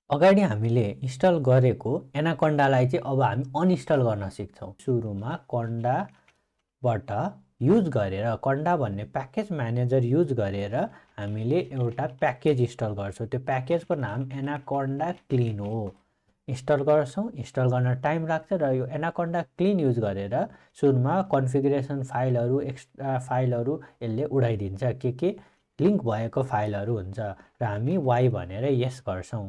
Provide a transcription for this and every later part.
अगाडि हामीले इन्स्टल गरेको एनाकोन्डालाई चाहिँ अब हामी अनइन्स्टल गर्न सिक्छौँ। सुरुमा कन्डाबाट युज गरेर कन्डा भन्ने प्याकेज म्यानेजर युज गरेर हामीले एउटा प्याकेज इन्स्टल गर्छौँ। त्यो प्याकेजको नाम एनाकोन्डा क्लिन हो। इन्स्टल गर्छौँ, इन्स्टल गर्न टाइम लाग्छ र यो एनाकोन्डा क्लिन युज गरेर सुरुमा कन्फिगरेसन फाइलहरू, एक्स्ट्रा फाइलहरू यसले उडाइदिन्छ। के लिङ्क भएको फाइलहरू हुन्छ र हामी वाइ भनेर यस गर्छौँ।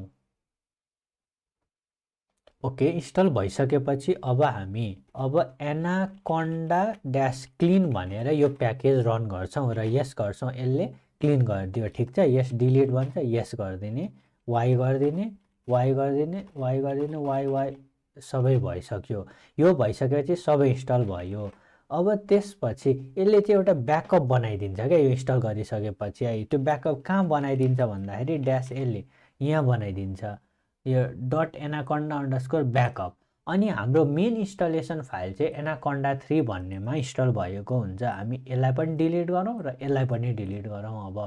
ओके, इन्स्टल भइसकेपछि अब हामी एनाकोन्डा ड्यास क्लिन भनेर यो प्याकेज रन गर्छौँ र यस गर्छौँ। यसले क्लिन गरिदियो, ठिक छ। यस डिलिट भन्छ, यस गरिदिने, वाइ गरिदिने, वाइ गरिदिने, वाइ गरिदिने, वाइ सबै भइसक्यो। यो भइसकेपछि सबै इन्स्टल भयो। अब त्यसपछि यसले चाहिँ एउटा ब्याकअप बनाइदिन्छ क्या यो इन्स्टल गरिसकेपछि। है त्यो ब्याकअप कहाँ बनाइदिन्छ भन्दाखेरि ड्यास यसले यहाँ बनाइदिन्छ, यो .anaconda_ ब्याकअप। अनि हाम्रो मेन इन्स्टलेसन फाइल चाहिँ anaconda3 भन्नेमा इन्स्टल भएको हुन्छ। हामी यसलाई पनि डिलिट गरौँ र यसलाई पनि डिलिट गरौँ। अब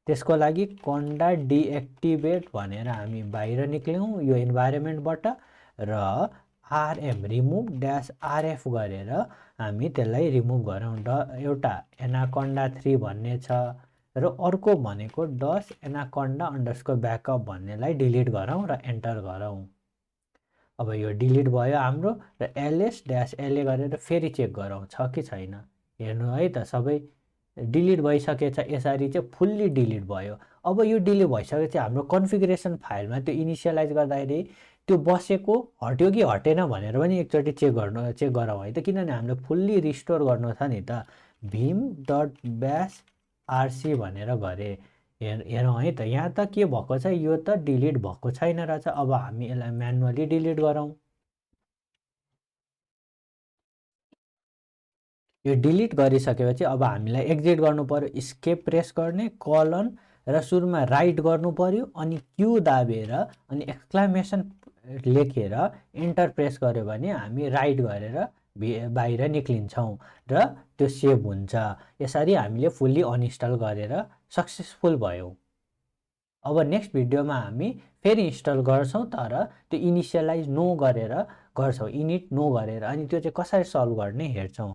त्यसको लागि कन्डा डिएक्टिभेट भनेर हामी बाहिर निक्ल्यौँ यो इन्भाइरोमेन्टबाट र आरएम रिमुभ ड्यास आरएफ गरेर हामी त्यसलाई रिमुभ गरौँ। एउटा anaconda3 भन्ने छ र अर्को भनेको .anaconda_ ब्याकअप भन्नेलाई डिलिट गरौँ र एन्टर गरौँ। अब यो डिलिट भयो हाम्रो र ls-la गरेर फेरि चेक गरौँ छ कि छैन। हेर्नु है त, सबै डिलिट भइसकेछ। यसरी चाहिँ फुल्ली डिलिट भयो। अब यो डिलिट भइसकेपछि हाम्रो कन्फिगरेसन फाइलमा त्यो इनिसियलाइज गर्दाखेरि त्यो बसेको हट्यो कि हटेन भनेर पनि एकचोटि चेक गरौँ है त, किनभने हामीले फुल्ली रिस्टोर गर्नु छ नि त। vim.bash rc भनेर गरे। हेरौँ है त, यहाँ त के भएको छ, यो त डिलिट भएको छैन रहेछ। अब हामी यसलाई म्यानुअली डिलिट गरौँ। यो डिलिट गरिसकेपछि अब हामीलाई एक्जिट गर्नु पर्यो, इस्केप प्रेस गर्ने, कलन र सुरुमा राइट गर्नु पर्यो, अनि क्यू दाबेर अनि एक्सक्लामेसन लेखेर इन्टर प्रेस गर्यो भने हामी राइट गरेर बाहिर निक्लिन्छौँ र त्यो सेभ हुन्छ। यसरी हामीले फुल्ली अनइन्स्टल गरेर सक्सेसफुल भयौँ। अब नेक्स्ट भिडियोमा हामी फेरि इन्स्टल गर्छौँ, तर त्यो इनिसियलाइज नो गरेर गर्छौँ, इनिट नो गरेर। अनि त्यो चाहिँ कसरी सल्भ गर्ने हेर्छौँ।